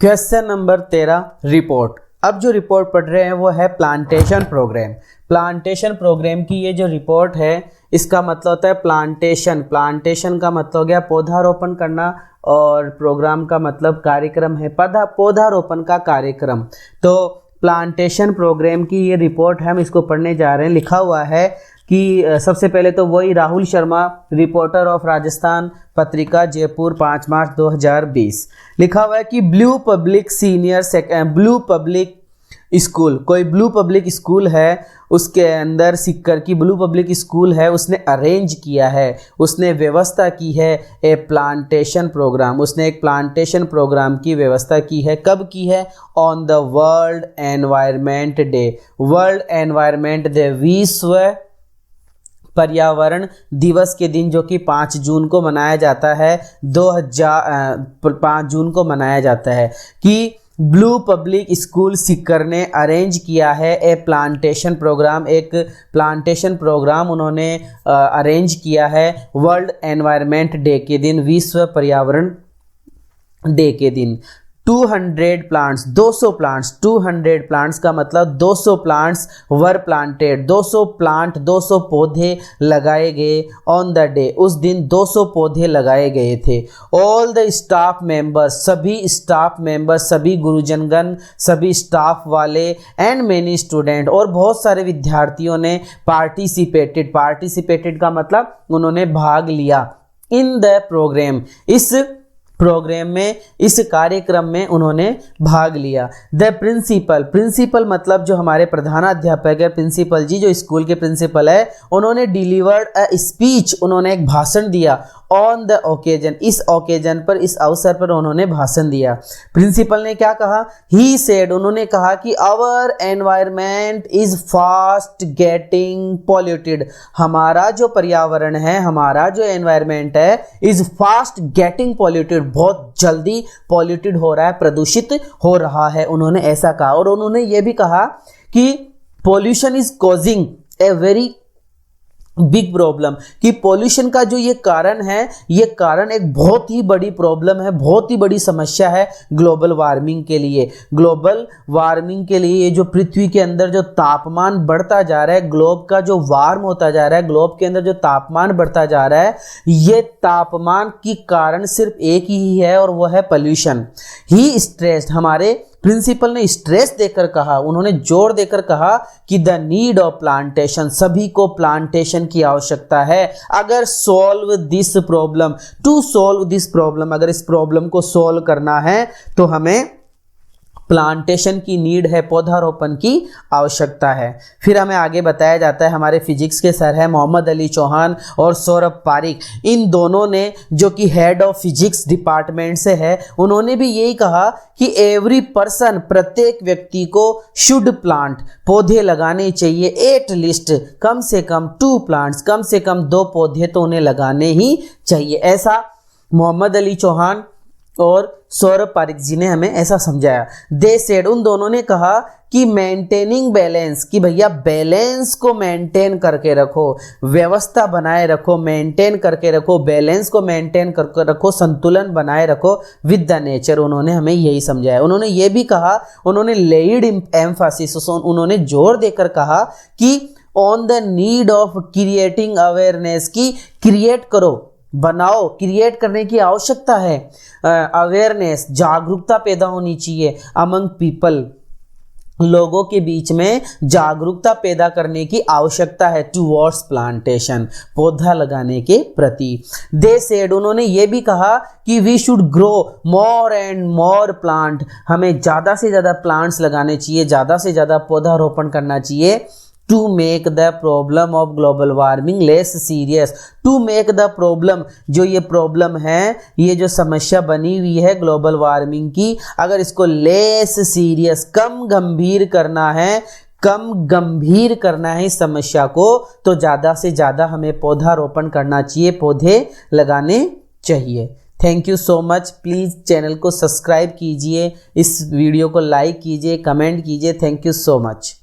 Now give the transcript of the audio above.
Question number 13 report. अब जो report पढ़ रहे हैं वो है प्लांटेशन प्रोग्राम। प्लांटेशन प्रोग्राम की ये जो रिपोर्ट है इसका मतलब होता है प्लांटेशन। प्लांटेशन का मतलब हो गया पौधारोपण करना और प्रोग्राम का मतलब कार्यक्रम है पौधारोपण का कार्यक्रम। तो प्लांटेशन प्रोग्राम की ये रिपोर्ट है, हम इसको पढ़ने जा रहे हैं। लिखा हुआ है कि सबसे पहले तो वही राहुल शर्मा, रिपोर्टर ऑफ राजस्थान पत्रिका, जयपुर, 5 मार्च 2020। लिखा हुआ है कि ब्लू पब्लिक स्कूल, कोई ब्लू पब्लिक स्कूल है, उसके अंदर सिक्कर की ब्लू पब्लिक स्कूल है, उसने अरेंज किया है, उसने व्यवस्था की है ए प्लांटेशन प्रोग्राम। उसने एक प्लांटेशन प्रोग्राम की व्यवस्था की है। कब की है? On the world environment day. World environment day, विश्व पर्यावरण दिवस के दिन, जो कि 5 जून को मनाया जाता है, 5 जून को मनाया जाता है कि ब्लू पब्लिक स्कूल सिक्कर ने अरेंज किया है ए प्लांटेशन प्रोग्राम। एक प्लांटेशन प्रोग्राम उन्होंने अरेंज किया है वर्ल्ड एनवायरनमेंट डे के दिन, विश्व पर्यावरण डे के दिन। 200 प्लांट्स, 200 प्लांट्स, 200 प्लांट्स का मतलब 200 प्लांट्स वर प्लांटेड। 200 पौधे लगाए गए ऑन द डे, उस दिन 200 पौधे लगाए गए थे। ऑल द स्टाफ मेंबर्स, सभी स्टाफ मेंबर्स, सभी गुरुजनगण, सभी स्टाफ वाले एंड मेनी स्टूडेंट, और बहुत सारे विद्यार्थियों ने पार्टिसिपेटेड का मतलब उन्होंने भाग लिया इन द प्रोग्राम, इस प्रोग्राम में, इस कार्यक्रम में उन्होंने भाग लिया। द प्रिंसिपल मतलब जो हमारे प्रधानाध्यापक है, प्रिंसिपल जी जो स्कूल के प्रिंसिपल है, उन्होंने डिलीवर्ड अ स्पीच, उन्होंने एक भाषण दिया ऑन द ओकेजन, इस ओकेजन पर, इस अवसर पर उन्होंने भाषण दिया। प्रिंसिपल ने क्या कहा? ही सेड, उन्होंने कहा कि our environment is fast getting polluted. हमारा जो पर्यावरण है, हमारा जो एनवायरनमेंट है, इज फास्ट गेटिंग पॉल्यूटेड, बहुत जल्दी पॉल्यूटेड हो रहा है, प्रदूषित हो रहा है, उन्होंने ऐसा कहा। और उन्होंने ये भी कहा कि pollution is causing a very big problem, कि पॉल्यूशन का जो ये कारण है, ये कारण एक बहुत ही बड़ी प्रॉब्लम है, बहुत ही बड़ी समस्या है ग्लोबल वार्मिंग के लिए। ग्लोबल वार्मिंग के लिए ये जो पृथ्वी के अंदर जो तापमान बढ़ता जा रहा है, ग्लोब का जो वार्म होता जा रहा है, ग्लोब के अंदर जो तापमान बढ़ता जा रहा है, ये तापमान की कारण सिर्फ एक ही है और वो है पॉल्यूशन। ही स्ट्रेस्ड, हमारे प्रिंसिपल ने स्ट्रेस देकर कहा, उन्होंने जोर देकर कहा कि द नीड ऑफ प्लांटेशन, सभी को प्लांटेशन की आवश्यकता है। अगर solve this problem, to solve this problem, अगर इस प्रॉब्लम को सॉल्व करना है तो हमें प्लांटेशन की नीड है, पौधारोपण की आवश्यकता है। फिर हमें आगे बताया जाता है, हमारे फिजिक्स के सर हैं मोहम्मद अली चौहान और सौरभ पारिक, इन दोनों ने, जो कि हेड ऑफ फिजिक्स डिपार्टमेंट से है, उन्होंने भी यही कहा कि एवरी पर्सन, प्रत्येक व्यक्ति को शुड प्लांट, पौधे लगाने चाहिए, एट लिस्ट, कम से कम 2 प्लांट्स, कम से कम 2 पौधे तो उन्हें लगाने ही चाहिए। ऐसा मोहम्मद अली चौहान और सौरभ पारिक जी ने हमें ऐसा समझाया। दे सेड, उन दोनों ने कहा कि मेंटेनिंग बैलेंस, कि भैया बैलेंस को मेंटेन करके रखो, व्यवस्था बनाए रखो, मेंटेन करके रखो, बैलेंस को मेंटेन करके रखो, संतुलन बनाए रखो विद द नेचर, उन्होंने हमें यही समझाया। उन्होंने ये भी कहा, उन्होंने लेड एम्फासिस, उन्होंने जोर देकर कहा कि on the need of creating awareness, की क्रिएट करो, बनाओ, क्रिएट करने की आवश्यकता है। अवेयरनेस, जागरूकता पैदा होनी चाहिए अमंग पीपल, लोगों के बीच में जागरूकता पैदा करने की आवश्यकता है टुवर्ड्स प्लांटेशन, पौधा लगाने के प्रति। दे सेड, उन्होंने ये भी कहा कि we should grow more and more plant, हमें ज़्यादा से ज़्यादा प्लांट्स लगाने चाहिए, ज़्यादा से ज़्यादा पौधारोपण करना चाहिए। To make the problem of global warming less serious, to make the problem, जो ये प्रॉब्लम है, ये जो समस्या बनी हुई है ग्लोबल वार्मिंग की, अगर इसको लेस सीरियस, कम गंभीर करना है, कम गंभीर करना है इस समस्या को, तो ज़्यादा से ज़्यादा हमें पौधारोपण करना चाहिए, पौधे लगाने चाहिए। Thank you so much. Please channel को सब्सक्राइब कीजिए, इस वीडियो को लाइक कीजिए, कमेंट कीजिए। Thank you so much.